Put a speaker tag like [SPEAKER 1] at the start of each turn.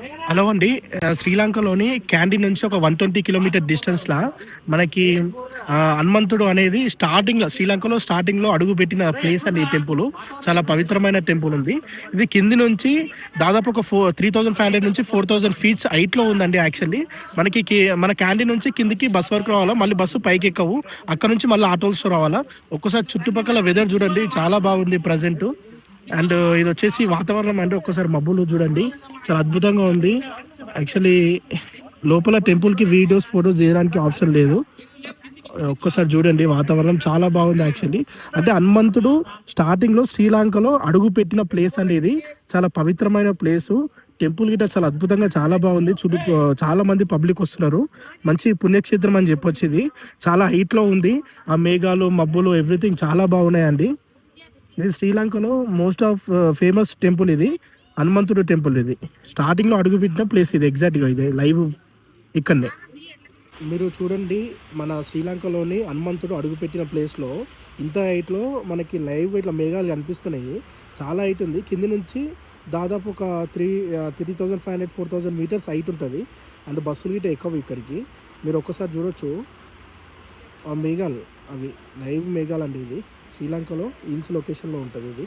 [SPEAKER 1] Hello అండి. శ్రీలంకలోని candy నుంచి ఒక 120 కిలోమీటర్ డిస్టెన్స్‌లా మనకి హనుమంతుడు అనేది శ్రీలంకలో స్టార్టింగ్‌లో అడుగుపెట్టిన ప్లేస్ అండి ఈ టెంపులు. చాలా పవిత్రమైన టెంపుల్ ఉంది. ఇది కింది నుంచి దాదాపు ఒక 3500 నుంచి 4000 ఫీట్స్ హైట్‌లో ఉందండి యాక్చువల్లీ. మన క్యాండీ నుంచి కిందికి బస్ వరకు రావాలా. మళ్ళీ బస్సు పైకెక్కవు. అక్కడ నుంచి మళ్ళీ ఆటోస్‌తో రావాలా. ఒక్కసారి చుట్టుపక్కల వెదర్ చూడండి చాలా బాగుంది ప్రెజెంటు. అండ్ ఇదొచ్చేసి వాతావరణం అంటే ఒక్కసారి మబ్బులు చూడండి. చాలా అద్భుతంగా ఉంది. యాక్చువల్లీ లోపల టెంపుల్‌కి వీడియోస్, ఫోటోస్ తీయడానికి ఆప్షన్ లేదు. ఒక్కసారి చూడండి వాతావరణం చాలా బాగుంది యాక్చువల్లీ. అంటే హనుమంతుడు స్టార్టింగ్‌లో శ్రీలంకలో అడుగుపెట్టిన ప్లేస్ అండి ఇది. చాలా పవిత్రమైన ప్లేసు. టెంపుల్ గిట్ట చాలా అద్భుతంగా చాలా బాగుంది. చాలా మంది పబ్లిక్ వస్తున్నారు. మంచి పుణ్యక్షేత్రం అని చెప్పొచ్చు ఇది. చాలా హైట్‌లో ఉంది. ఆ మేఘాలు, మబ్బులు ఎవ్రీథింగ్ చాలా బాగున్నాయండి. ఇది శ్రీలంకలో మోస్ట్ ఆఫ్ ఫేమస్ టెంపుల్ ఇది. హనుమంతుడు టెంపుల్ ఇది. స్టార్టింగ్‌లో అడుగుపెట్టిన ప్లేస్ ఇది ఎగ్జాక్ట్‌గా ఇది లైవ్ ఇక్కడనే. మీరు చూడండి మన శ్రీలంకలోని హనుమంతుడు అడుగుపెట్టిన ప్లేస్‌లో ఇంత హైట్‌లో మనకి లైవ్‌గా ఇట్లా మేఘాలు కనిపిస్తున్నాయి. చాలా హైట్ ఉంది. కింది నుంచి దాదాపు ఒక 3500, 4000 మీటర్స్ హైట్ ఉంటది. అండ్ బస్సులు గిట్ట ఎక్కవు ఇక్కడికి. మీరు ఒక్కసారి చూడొచ్చు. ఆ మేఘాలు అవి లైవ్ మేఘాలండి ఇది. శ్రీలంకలో హిల్స్ లొకేషన్‌లో ఉంటది ఇది.